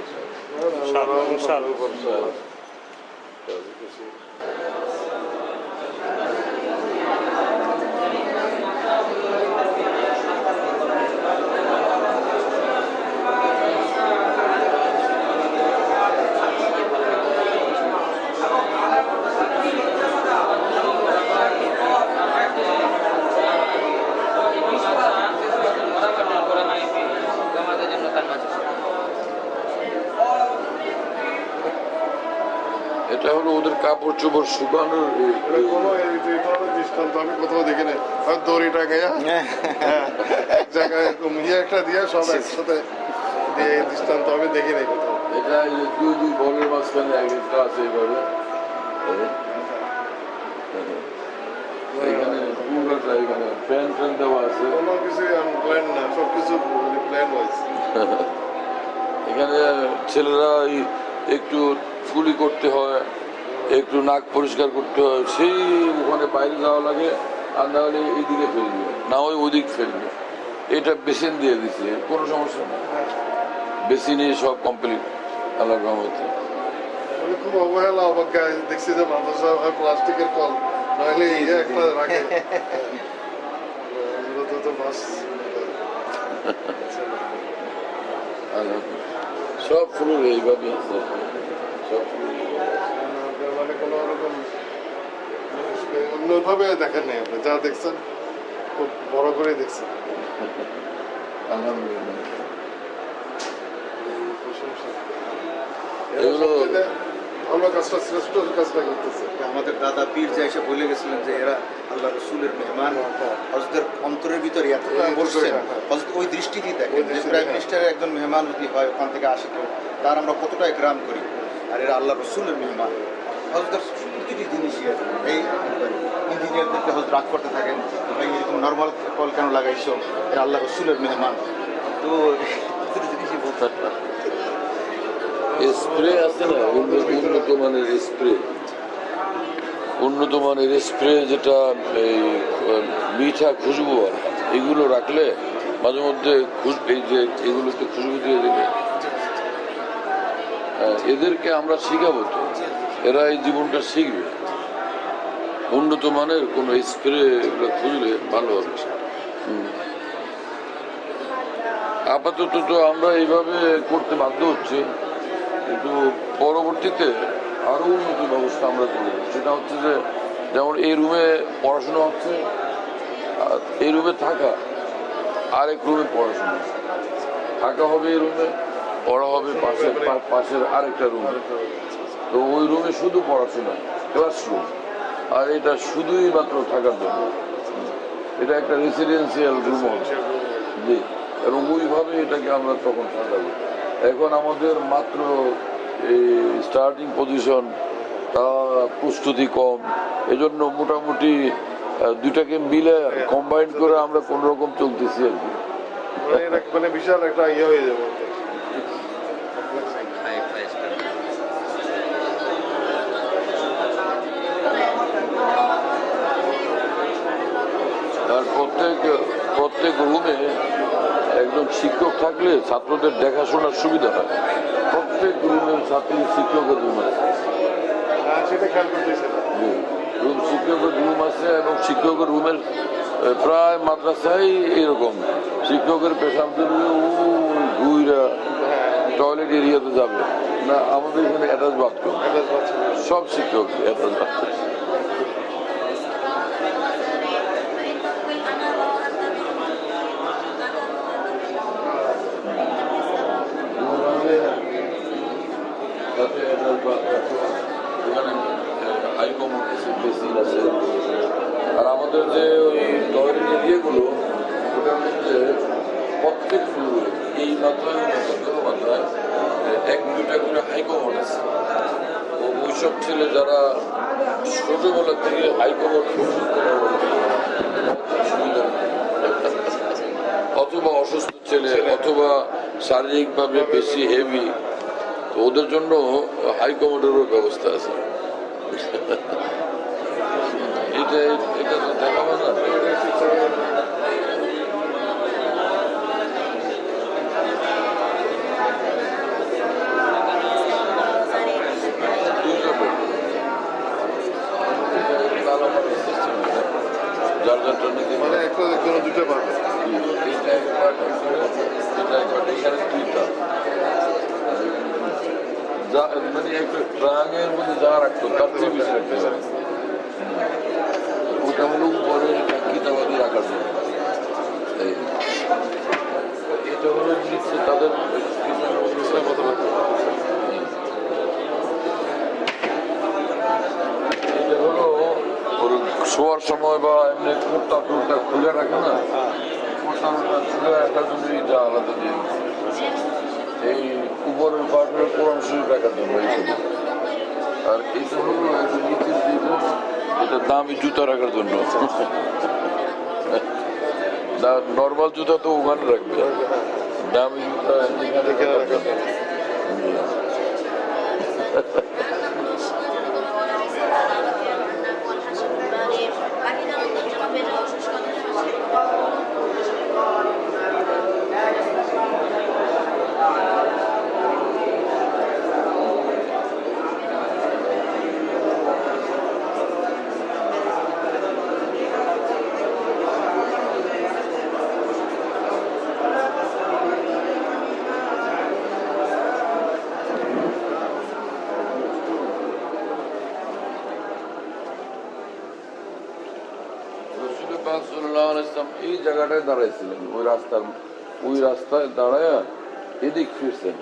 এটা হলো ওদের কাপড় চোপড় শুকানোর কোনো এই ধরনের দৃষ্টান্ত আমি কোথাও দেখি নাই। হয়তো দড়িটা গায়া এক জায়গায় এরকম ইয়ে একটা দিয়ে সব একসাথে দিয়ে এই দৃষ্টান্ত আমি দেখি নাই কোথাও। এটা এই যে দুই দুই বলের মাঝখানে এক একটা আছে এইভাবে। এখানে পুরোটা এখানে ফ্যান ফ্যান দেওয়া আছে। কোনো কিছু প্ল্যান না, সব কিছু প্ল্যান ওয়াইজ। এখানে ছেলেরা একটু কুলি করতে হয়, একটু নাক পরিষ্কার করতে হয়, সেই ওখানে বাইরে যাওয়া লাগে, আর না হলে এইদিকে ফেলবে, না হয় ওইদিক ফেলবে। এটা বেসিন দিয়ে দিচ্ছে, কোনো সমস্যা নেই, বেসিনে সব কমপ্লিট আল্লাহর রহমতে। আমি খুব অবহেলা অবজ্ঞা দেখছি যে মাদ্রাসা প্লাস্টিকের কল নইলে ইয়ে একটা রাখে। তো বাস সব ফুল এইভাবে আছে, সব ফুল। মানে কোনো রকম অন্যভাবে দেখেন নাই আপনি, যা দেখছেন খুব বড় করে দেখছেন। আলহামদুলিল্লাহ। প্রশংসা। এগুলো ভালো কাজটা, শ্রেষ্ঠ কাজটা করতেছে। আমাদের দাদা পীর যা এসে বলে গেছিলেন যে এরা আল্লাহ রসুলের মেহমান। হজরতের অন্তরের ভিতরে এতটা বসছেন, হজরত ওই দৃষ্টিতেই দেখেন যে প্রাইম মিনিস্টারের একজন মেহমান যদি হয় ওখান থেকে আসে কেউ, তার আমরা কতটাই গ্রাম করি, আর এরা আল্লাহ রসুলের মেহমান। হজরতের প্রতিটি জিনিসই এই ইঞ্জিনিয়ারদেরকে হজরত রাগ করতে থাকেন, ভাই এরকম নর্মাল কল কেন লাগাইছো, এরা আল্লাহ রসুলের মেহমান। তো প্রতিটি জিনিসই বলতে স্প্রে আছে না, উন্নত মানের স্প্রে, উন্নত মানের স্প্রে যেটা এই মিঠা খুশবু আর এগুলো রাখলে মাঝে মধ্যে এই যে এগুলোতে খুশবু দিয়ে দিলে এদেরকে আমরা শিখাবো তো, এরা এই জীবনটা শিখবে। উন্নত মানের কোন স্প্রে খুঁজলে ভালো হবে। আপাতত তো আমরা এইভাবে করতে বাধ্য হচ্ছি, কিন্তু পরবর্তীতে আরো উন্নত ব্যবস্থা আমরা করবো। সেটা হচ্ছে যে যেমন এই রুমে পড়াশোনা হচ্ছে, আর এই রুমে থাকা, আরেক রুমে পড়াশোনা থাকা হবে, এই রুমে পড়া হবে পাশের আরেকটা রুমে। তো ওই রুমে শুধু পড়াশোনা, ক্লাসরুম, আর এটা শুধুই মাত্র থাকার জন্য। এটা একটা রেসিডেন্সিয়াল রুম হবে, জি। এবং ওইভাবে এটাকে আমরা তখন সাজাবো। এখন আমাদের মাত্র এই স্টার্টিং পজিশন, তা প্রস্তুতি কম, এজন্য মোটামুটি দুইটাকে মিলে কম্বাইন করে আমরা কোন রকম চলতেছি আর কি। মানে বিশাল একটা ইয়ে হয়ে যাবে। আর প্রত্যেক রুমে একজন শিক্ষক থাকলে ছাত্রদের দেখাশোনার সুবিধা হয়। প্রত্যেক রুমের ছাত্রী শিক্ষকের রুম আছে, সেটা খেয়াল করতেছে শিক্ষকের রুম আছে, এবং শিক্ষকের রুমের প্রায় মাদ্রাসায় এরকম শিক্ষকের পেশাব ঘুইরা টয়লেট এরিয়াতে যাবে না। আমাদের এখানে অ্যাটাচ বাথরুম, সব শিক্ষক অ্যাটাচ বাথরুম। আর আমাদের যে ওই টয়লেট এরিয়াগুলো, ওটার মধ্যে প্রত্যেক ফ্লোরে এই মাত্রায় মাত্রায় 1-2টা করে হাইকমোড আছে। ওইসব ছেলে যারা ছোটবেলা থেকে হাইকমোড অথবা অসুস্থ ছেলে, অথবা শারীরিকভাবে বেশি হেভি, তো ওদের জন্য হাইকমোডেরও ব্যবস্থা আছে। এটা তো দেখাবো না। যার যার জন্য মানে একটা দুটো পাবে। এটা একবার এখানে দুইটা, মানে একটা ট্রাঙের মধ্যে যা রাখতো তার চেয়ে বেশি রাখতে পারে। ওটা হলো উপরে কিতাবাদি রাখার জন্য, এটা হলো তাদের এটা হলো শোয়ার সময় বা এমনি কুর্তা টুর্তা খুলে রাখে না, কুর্তা খুলে রাখার জন্য এটা আলাদা দিয়ে এই উপরের পাটের কোরআন শরীফ রাখার জন্য এইসব। আর এইটা হলো নিচের দিকে এটা দামি জুতা রাখার জন্য। নর্মাল জুতা তো ওখানে রাখবে, দামি জুতা এখানে রাখার জন্য। এই জায়গাটায় দাঁড়াইছিলেন, ওই রাস্তায় দাঁড়ায় এদিক ফিরছেন।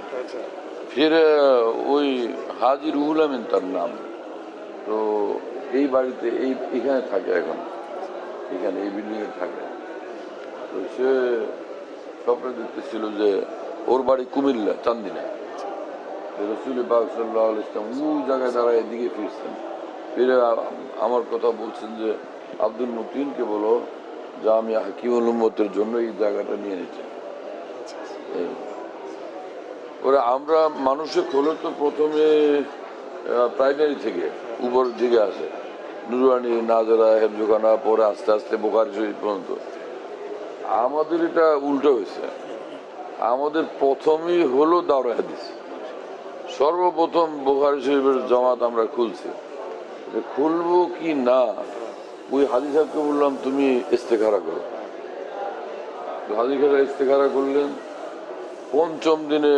ফিরে ওই হাজি রুহুল আমিন তার নাম, তো এই বাড়িতে এখানে থাকে এখন, এখানে এই বিল্ডিং এ থাকে। তো সে স্বপ্নে দেখতেছিল যে ওর বাড়ি কুমিল্লা চান্দিনা। রসুল পাক সাল্লাল্লাহু আলাইহি ওয়াসাল্লাম ওই জায়গায় দাঁড়ায় এদিকে ফিরছেন। ফিরে আমার কথা বলছেন যে আব্দুল মতিনকে বলো যে আমি হাকিমুল উম্মতের জন্য এই জায়গাটা নিয়ে নিচ্ছি। ওরা আমরা মানুষের খোলো তো প্রথমে প্রাইমারি থেকে উপরের দিকে আসে, নুরানি, নাজরা, হেফজোখানা, পরে আস্তে আস্তে বোখারি শরীফ পর্যন্ত। আমাদের এটা উল্টো হয়েছে, আমাদের প্রথমেই হলো দাওরা হাদিস। সর্বপ্রথম বোখারি শরীফের জামাত আমরা খুলছি। খুলবো কি না, ওই হাজি সাহেবকে বললাম তুমি ইস্তেখারা করো। হাজি সাহেব ইস্তেখারা করলেন। পঞ্চম দিনে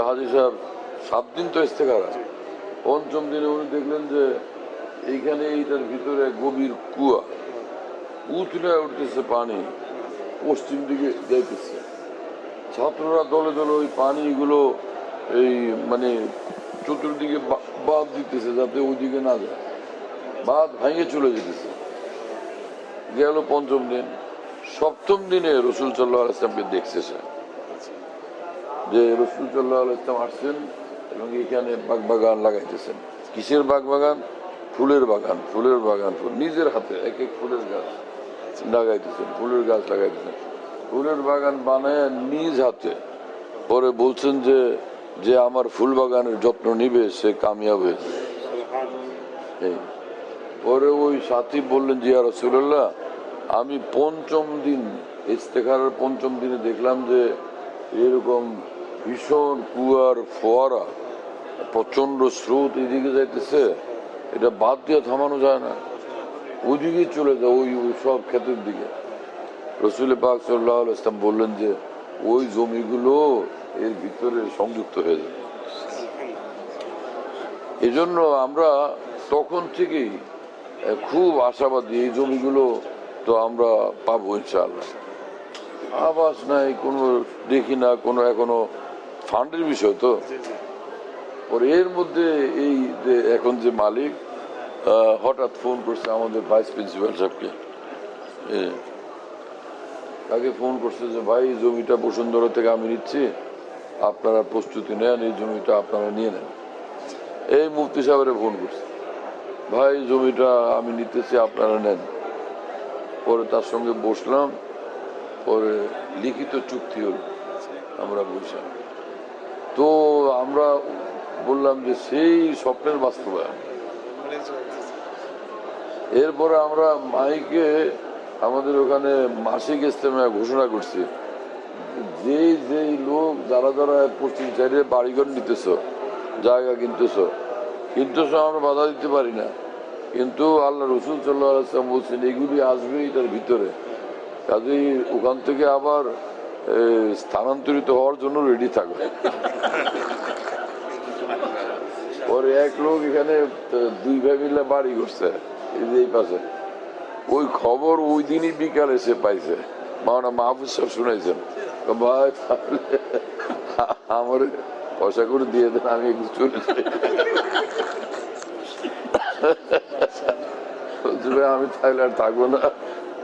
হাজি সাহেব 7 দিন তো ইস্তেখারা, পঞ্চম দিনে উনি দেখলেন যে এইখানে এইটার ভিতরে গভীর কুয়া, উতলে উঠতেছে পানি, পশ্চিম দিকে যাইতেছে। ছাত্ররা দলে দলে ওই পানিগুলো এই মানে চতুর্দিকে বাঁধ দিতেছে যাতে ওইদিকে না যায়, বাঁধ ভেঙে চলে যেতেছে। গেল পঞ্চম দিন। সপ্তম দিনে রসুল সাল্লাল্লাহু আলাইহি ওয়াসাল্লামকে দেখছে সে, যে রসুল সাল্লাল্লাহু আলাইহি ওয়াসাল্লাম আসছেন এবং এখানে বাগবাগান লাগাইতেছেন। কিসের বাগবাগান? ফুলের বাগান। ফুলের বাগান, নিজের হাতে এক এক ফুলের গাছ লাগাইতেছেন, ফুলের গাছ লাগাইতেছেন, ফুলের বাগান বানায় নিজ হাতে। পরে বলছেন যে যে আমার ফুল বাগানের যত্ন নিবে সে কামিয়াব হয়েছে। পরে ওই সাথী বললেন যে ইয়া রাসূলুল্লাহ, আমি পঞ্চম দিন ইস্তেখারার পঞ্চম দিনে দেখলাম যে এরকম ভীষণ কুয়ার ফোয়ারা, প্রচন্ড স্রোত এদিকে যাইতেছে, এটা বাদ দিয়ে থামানো যায় না, ওইদিকে চলে যায়, ওই ওই সব ক্ষেতের দিকে। রসুল পাক সাল্লাল্লাহু আলাইহি ওয়াসাল্লাম বললেন যে ওই জমিগুলো এর ভিতরে সংযুক্ত হয়ে যাবে। এজন্য আমরা তখন থেকেই খুব আশাবাদী, এই জমিগুলো তো আমরা পাবো ইনশাআল্লাহ। আবাস নাই, কোনো দেখি না, কোনো এখনো ফান্ডের বিষয় তো। ওর এর মধ্যে এই যে এখন যে মালিক হঠাৎ ফোন করছে আমাদের ভাইস প্রিন্সিপাল সাহেবকে, তাকে ফোন করছে যে ভাই জমিটা বসুন্ধরা থেকে আমি নিচ্ছি, আপনারা প্রস্তুতি নেন, এই জমিটা আপনারা নিয়ে নেন। এই মুফতি সাহেবের ফোন করছে, ভাই জমিটা আমি নিতেছি, আপনারা নেন। পরে তার সঙ্গে বসলাম, পরে লিখিত চুক্তি হল, আমরা বসলাম। তো আমরা বললাম যে সেই স্বপ্নের বাস্তবায়ন। এরপরে আমরা মাইকে আমাদের ওখানে মাসিক ইজতেমা ঘোষণা করছি, যেই লোক যারা যারা পশ্চিম সাইডে বাড়িঘর নিতেছ, জায়গা কিনতেছ, আমরা বাধা দিতে পারি না, কিন্তু আল্লাহ রসুল সাল্লাল্লাহু আলাইহি ওয়াসাল্লাম বলছেন এগুলি আসবে এটার ভিতরে, কাজেই ওখান থেকে আবার স্থানান্তরিত হওয়ার জন্য রেডি থাকবে। ওর এক লোক এখানে 2 ভাই মিলে বাড়ি করছে এই পাশে, ওই খবর ওই দিনই বিকালে সে পাইছে, মাওলানা মাহফুজ সাহেব শুনাইছেন, ভাই তাহলে আমার পয়সা করে দিয়ে দেন, আমি একটু চলে যাই। আমি তাহলে আর থাকবো না,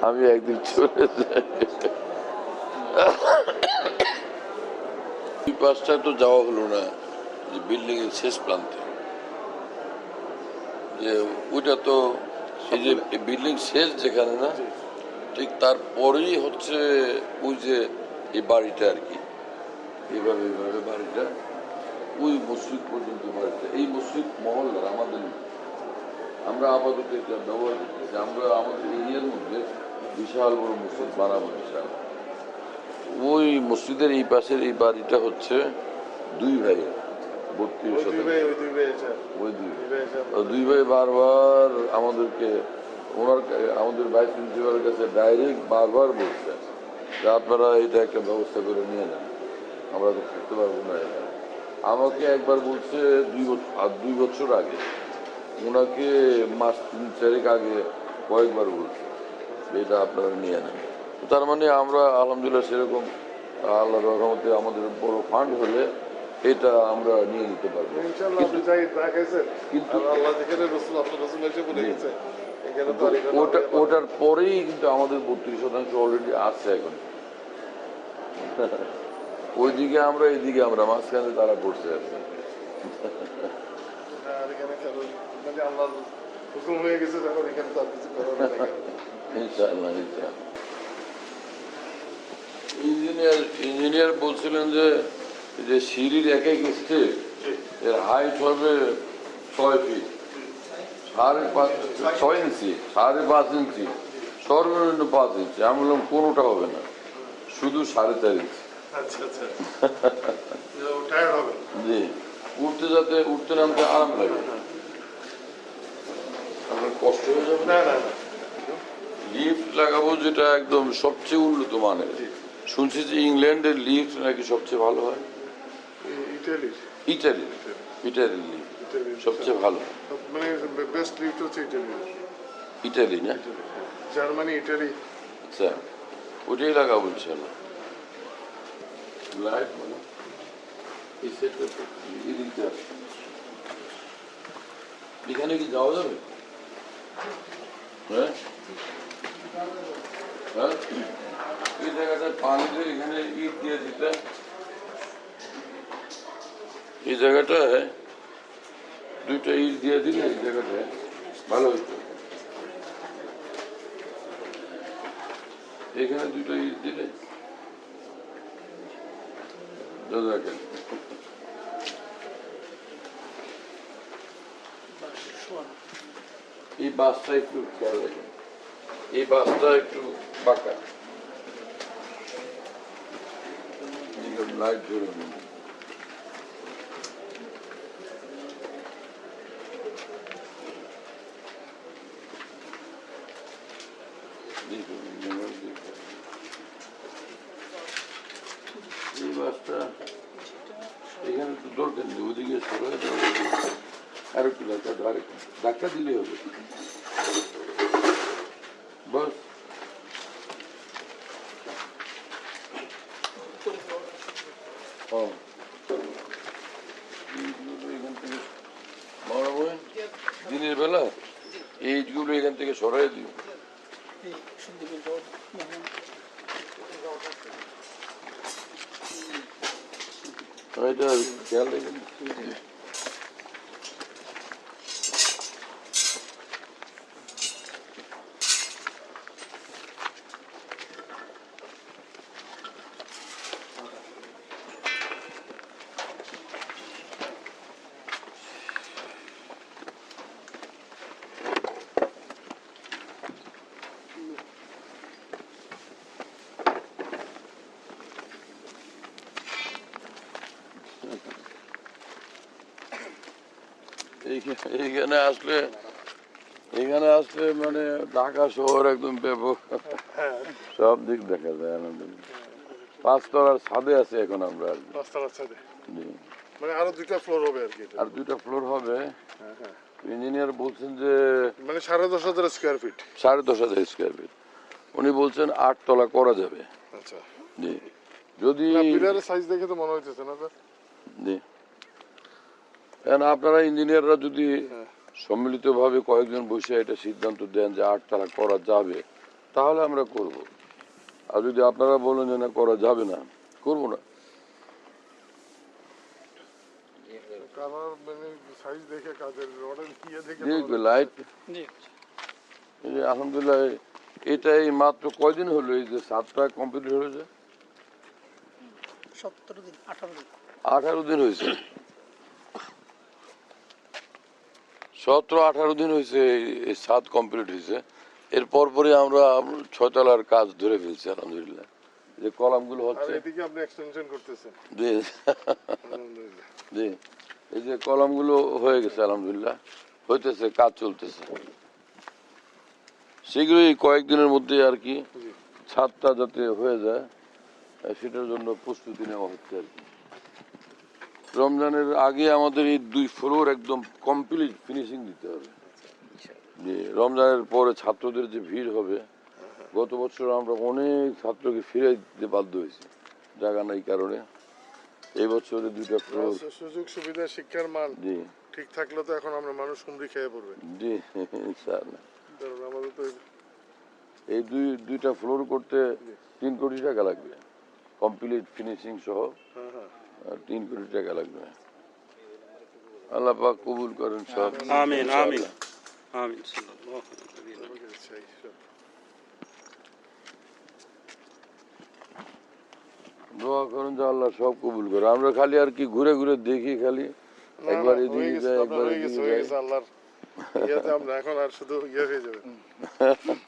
আমি একদিন চলে যাই। এই পাশটায় তো যাওয়া হলো না, যে বিল্ডিং এর শেষ প্রান্তে, যে ওইটা তো এই যে বিল্ডিং শেষ যেখানে না, ঠিক তারপরেই হচ্ছে ওই যে এই বাড়িটা আর কি, এইভাবে এইভাবে বাড়িটা ওই মসজিদ পর্যন্ত বাড়িটা, এই মসজিদ মহল্লার আমাদের, আমরা আপাতত এটা ব্যবহার করতেছি। আমরা আমাদের এরিয়ার মধ্যে বিশাল বড় মসজিদ বানাবো বিশাল। ওই মসজিদের এই পাশের এই বাড়িটা হচ্ছে 2 ভাইয়ের, 32 ওই 2 ভাই বারবার আমাদেরকে আমাদের ভাইস প্রিন্সিপালের কাছে ডাইরেক্ট বারবার বলছে যে আপনারা এটা একটা ব্যবস্থা করে নিয়ে নেন, আমরা তো থাকতে পারবো না। আমাকে একবার বলছে 2 বছর আগে, ওনাকে মাস 3-4 আগে কয়েকবার বলছে এটা আপনারা নিয়ে নেন। তার মানে আমরা আলহামদুলিল্লাহ সেরকম আল্লাহর রহমতে আমাদের বড় ফান্ড হলে এটা আমরা নিয়ে নিতে পারবো। কিন্তু ওটার পরেই কিন্তু আমাদের 32% অলরেডি আছে এখন। ওইদিকে আমরা, এইদিকে আমরা, মাঝখানে তারা পড়ছে আর কি। ইঞ্জিনিয়ার বলছিলেন যে এই যে সিঁড়ির এক এক স্টেপ এর হাইট হবে 6 ফিট, 6.5 ইঞ্চি, 5.5 ইঞ্চি, সর্বনিম্ন 5 ইঞ্চি। আমি বললাম কোনোটা হবে না, শুধু 4.5 ইঞ্চি। আচ্ছা আচ্ছা টায়ার্ড হবে জি, উঠতে নামতে আরাম লাগে, আপনার কষ্ট হয়ে যাবে না না। না না লিফট লাগাবো যেটা একদম সবচেয়ে উন্নত মানের। শুনছি যে ইংল্যান্ডের লিফট নাকি সবচেয়ে ভালো হয়। ইটালির ইটালির লিফট সবচেয়ে ভালো। মানে বেস্ট লিফট হচ্ছে ইটালি না? Germany Italy. আচ্ছা, ওটাই লাগাবো ইনশাল্লাহ। লাইট মানে এই সেটটা এদিকটা এখানে কি যাওয়া যাবে? হ্যাঁ হ্যাঁ, এই জায়গাটা পানি দিয়ে এখানে ইট দিয়ে দিতে, এই জায়গাটায় 2টা ইট দিয়ে দিলে এই জায়গাটায় ভালো হতো। এখানে 2টা ইট দিলে এই বাসটা একটু খেয়াল রাখেন, এই বাসটা একটু বাঁকা, লাইট ধরে দিন। এই বাসটা এখানে তো দরকার নেই, ওদিকে সরাই দেওয়া আর একটু ধাক্কা দিলেই হবে বস। এখান থেকে দিনের বেলা এইগুলো এখান থেকে সরাই দিও। এটা খেয়াল রেখে এখানে আসলে মানে ঢাকা শহর একদম ব্যাপক সব দিক দেখা যায়। আলহামদুলিল্লাহ 5 তলার ছাদে আছে এখন আমরা। 5 তলার ছাদে জি, মানে আরো 2টা ফ্লোর হবে আর কি। আর 2টা ফ্লোর হবে। ইঞ্জিনিয়ার বলছেন যে মানে 10,500 স্কয়ার ফিট। 10,500 square feet. উনি বলছেন 8 তলা করা যাবে। আচ্ছা, জি, যদি পিলারের সাইজ দেখে তো মনে হচ্ছে না স্যার। জি, এখন আপনারা ইঞ্জিনিয়াররা যদি সম্মিলিতভাবে কয়েকজন বসে এটা সিদ্ধান্ত দেন যে 8 তলা করা যাবে, তাহলে আমরা করব। আর যদি আপনারা বলেন যে না করা যাবে না, করব না। কালার মানে সাইজ দেখে কাজের অর্ডার দিয়ে দেখে জি, লাইট এই যে আলহামদুলিল্লাহ এটাই মাত্র কয়দিন হলো এই যে 7টা কমপ্লিট হয়েছে? 17 দিন 18 দিন 18 দিন হয়েছে। 17-18 দিন হয়েছে এই ছাদ কমপ্লিট হয়েছে। এর পরপরই আমরা 6 তলার কাজ ধরে ফেলছি আলহামদুলিল্লাহ। যে কলামগুলো আর হচ্ছে এদিকে আপনি এক্সটেনশন করতেছেন। জি আলহামদুলিল্লাহ। জি, এই যে কলামগুলো হয়ে গেছে আলহামদুলিল্লাহ, হইতেছে, কাজ চলতেছে। শীঘ্রই কয়েকদিনের মধ্যে আর কি ছাদটা যাতে হয়ে যায় সেটার জন্য প্রস্তুতি নেওয়া হচ্ছে আর কি। রমজানের আগে আমাদের এই 2 ফ্লোর একদম কমপ্লিট ফিনিশিং দিতে হবে। যে রমজানের পরে ছাত্রদের যে ভিড় হবে, গত বছর আমরা অনেক ছাত্রকে ফিরে দিতে বাধ্য হয়েছি জায়গা নাই কারণে। এই বছরে 2টা ফ্লোর। সুযোগ সুবিধা শিক্ষার মান জি ঠিক থাকলে তো এখন আমরা মানুষ হুমড়ি খেয়ে পড়বে। জি, ইনশাআল্লাহ। কারণ আমাদের তো এই 2টা ফ্লোর করতে 3 কোটি টাকা লাগবে, কমপ্লিট ফিনিশিং সহ 3 কোটি টাকা লাগবে। আল্লাহ পাক কবুল করেন সব। আমিন আমিন ইনশাআল্লাহ। আমিন। চাই। দোয়া করুন যে আল্লাহ সব কবুল করে। আমরা খালি আর কি ঘুরে ঘুরে দেখি, খালি না, একবার না, হয়ে এদিকে গেছে, যাই আপনার একবার হয়ে এদিকে গেছে, হয়ে যাই। গেছে আল্লাহর ইয়েতে আমরা এখন আর শুধু ইয়ে হয়ে যাবে।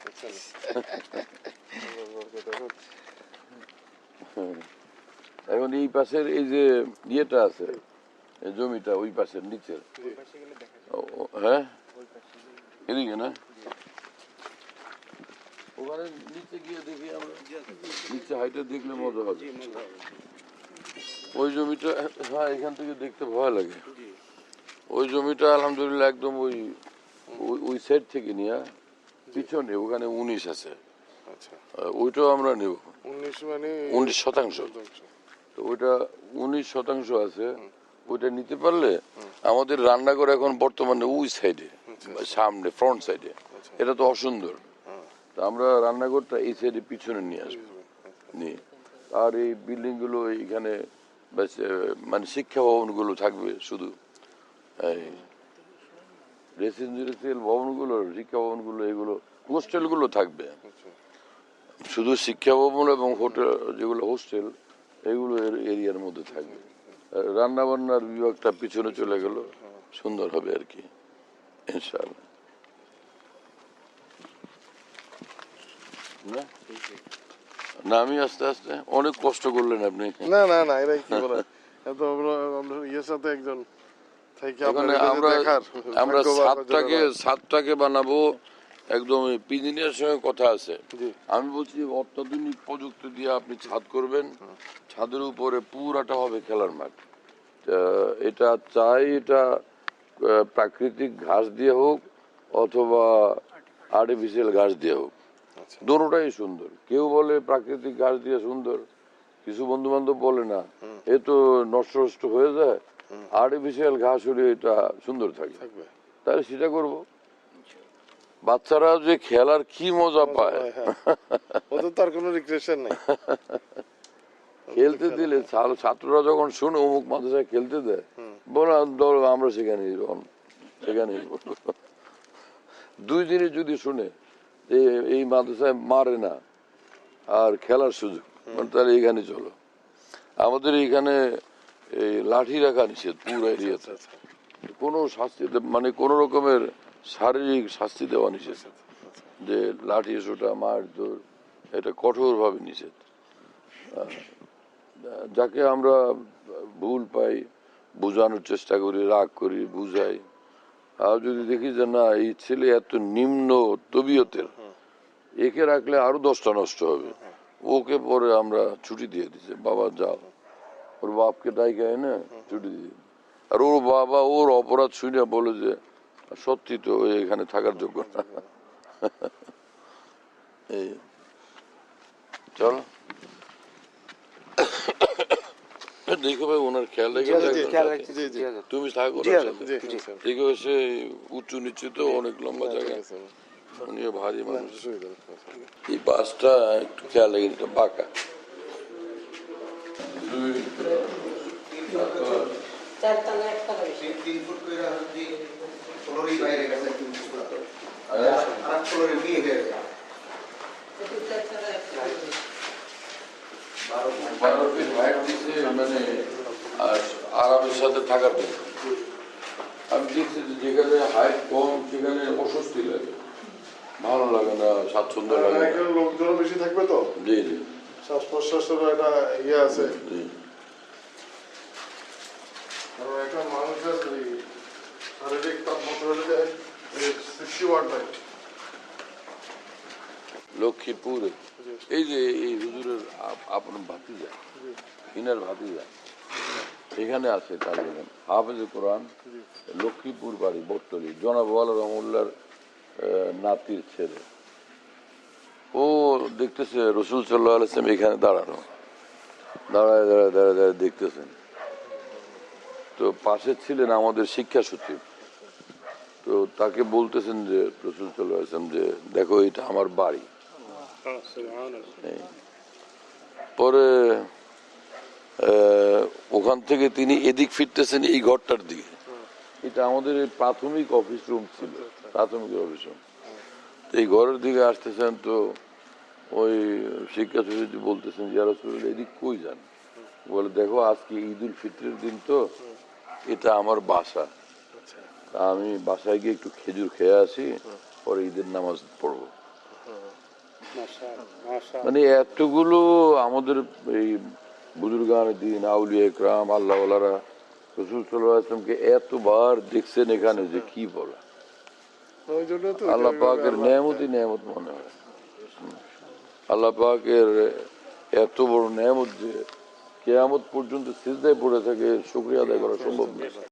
বুঝছেন? আল্লাহর বরকতে এখন এখন এই পাশের এই যে ইয়েটা আছে, এই জমিটা ওই পাশের নিচের, হ্যাঁ এদিকে না, ওখানে নিচে গিয়ে দেখি আমরা, নিচে হাইটে দেখলে মজা হবে। ওই জমিটা, হ্যাঁ এখান থেকে দেখতে ভয় লাগে। ওই জমিটা আলহামদুলিল্লাহ একদম ওই ওই সাইড থেকে নিয়ে পিছনে ওখানে 19 আছে, আচ্ছা, ওইটাও আমরা নেব। 19 মানে 19%। তো ওইটা 19% আছে, ওইটা নিতে পারলে আমাদের রান্নাঘর এখন বর্তমানে ওই সাইডে, সামনে ফ্রন্ট সাইডে, এটা তো অসুন্দর। তো আমরা রান্নাঘরটা এই সাইডে পিছনে নিয়ে আসবো, নিয়ে আর এই বিল্ডিং গুলো এইখানে ব্যাস, মানে শিক্ষা ভবন গুলো থাকবে শুধু, রেসিডেন্সিয়াল ভবনগুলো, শিক্ষা ভবনগুলো, এগুলো হোস্টেল গুলো থাকবে, শুধু শিক্ষা ভবন এবং হোটেল যেগুলো হোস্টেল এগুলো এরিয়ার মধ্যে থাকবে। রান্না বান্নার বিভাগটা পিছনে চলে গেল, সুন্দর হবে আর কি ইনশাআল্লাহ। না না, আমি আস্তে আস্তে, অনেক কষ্ট করলেন আপনি। না, না, না, এরাই কি বলে, এত আমরা ইয়ের সাথে একজন থেকে এখানে আপনার আমরা দেখার আমরা ভাগ্য বা ছাদটাকে বানাবো একদম ইঞ্জিনিয়ার সঙ্গে কথা আছে। জি। আমি বলছি অত্যাধুনিক প্রযুক্তি দিয়ে আপনি ছাদ করবেন, ছাদের উপরে পুরাটা হবে খেলার মাঠ। এটা চাই, এটা প্রাকৃতিক ঘাস দিয়ে হোক অথবা আর্টিফিশিয়াল ঘাস দিয়ে হোক, দুটোটাই সুন্দর। কেউ বলে প্রাকৃতিক ঘাস দিয়ে সুন্দর, কিছু বন্ধু বান্ধব বলে না, এ তো নষ্ট নষ্ট হয়ে যায়, আর্টিফিশিয়াল ঘাস হলে এটা সুন্দর থাকে, তাহলে সেটা করব। বাচ্চারা যে খেলার কি মজা পায়, হ্যাঁ, ওদের তো আর কোনো রিক্রিয়েশন নাই। খেলতে দিলে ছাত্ররা যখন শুনে অমুক মাদ্রাসায় খেলতে দেয়, বলে আমরা সেখানে সেখানে 2 দিনে যদি শুনে যে এই মাদ্রাসায় মারে না আর খেলার সুযোগ, তাহলে এখানে চলো। আমাদের এখানে এই লাঠি রাখা নিষেধ পুরো এরিয়াতে, কোনো শাস্তি মানে কোন রকমের শারীরিক শাস্তি দেওয়া নিষেধ, যে লাঠি সোটা মার দৌড়, এটা কঠোর ভাবে নিষেধ। যাকে আমরা ভুল পাই বোঝানোর চেষ্টা করি, রাগ করি, বুঝাই। আর যদি দেখি যে না এই ছেলে এত নিম্ন তবিয়তের, একে রাখলে আরো 10টা নষ্ট হবে, ওকে পরে আমরা ছুটি দিয়ে দিচ্ছি, বাবা যাও, ওর বাপকে ডাইকে এনে ছুটি দিয়ে। আর ওর বাবা ওর অপরাধ শুনে বলে যে সত্যি তো এখানে থাকার যোগ্য না। এই চলো দেখো ভাই, ওনার খেয়াল রেখে তুমি থাকো, দেখো সে উঁচু নিচু তো অনেক লম্বা জায়গা, উনিও ভারী মানুষ। এই বাসটা একটু খেয়াল রেখে দিতে, বাঁকা। মানে আরামের সাথে থাকার জন্য আমি দেখছি যেখানে হাইট কম সেখানে অস্বস্তি লাগে, ভালো লাগে না, স্বাচ্ছন্দ্য লাগে না। এখানে লোকজন বেশি থাকবে তো, জি জি শ্বাস প্রশ্বাসের একটা ইয়ে আছে। জি। কারণ একটা মানুষের শারীরিক তাপমাত্রা হলে 60 ওয়াট হয়। লক্ষ্মীপুরে এই যে এই হুজুরের আপনার ভাতিজা, ইনার ভাতিজা এখানে আছে, তাদের হাফেজে কোরআন, লক্ষ্মীপুর বাড়ি, বটতলী, জনাব ওয়ালা রহমুল্লার নাতির ছেলে। ও দেখতেছে রসুল সাল্লাহ আলাইসাল্লাম এখানে দাঁড়ানো, দাঁড়ায় দাঁড়ায় দাঁড়ায় দাঁড়ায় দেখতেছেন। তো পাশে ছিলেন আমাদের শিক্ষা সচিব, তো তাকে বলতেছেন যে রসুল সাল্লাহ আলাইসাল্লাম যে দেখো এটা আমার বাড়ি। পরে ওখান থেকে তিনি এদিক ফিরতেছেন এই ঘরটার দিকে, এটা আমাদের প্রাথমিক অফিস রুম ছিল, প্রাথমিক অফিস রুম। এই ঘরের দিকে আসতেছেন, তো ওই শিক্ষা সচিব বলতেছেন যে রাসূলুল্লাহ এদিক কই যান, বলে দেখো আজকে ঈদ উল ফিতরের দিন তো, এটা আমার বাসা, আচ্ছা তা আমি বাসায় গিয়ে একটু খেজুর খেয়ে আসি, পরে ঈদের নামাজ পড়বো। মানে এতগুলো আমাদের এই বুজুর্গান দিন আউলিয়া ইকরাম আল্লাহ ওয়ালারা রসুল সাল্লাল্লাহু আলাইহি ওয়াসাল্লামকে এতবার দেখছেন এখানে যে কি বলা। ওই জন্য তো আল্লাহ পাকের নেয়ামতই নেয়ামত মনে হয়। আল্লাহ পাকের এত বড় নেয়ামত যে কিয়ামত পর্যন্ত সিজদায় পড়ে থাকে, শুকরিয়া আদায় করা সম্ভব নয়।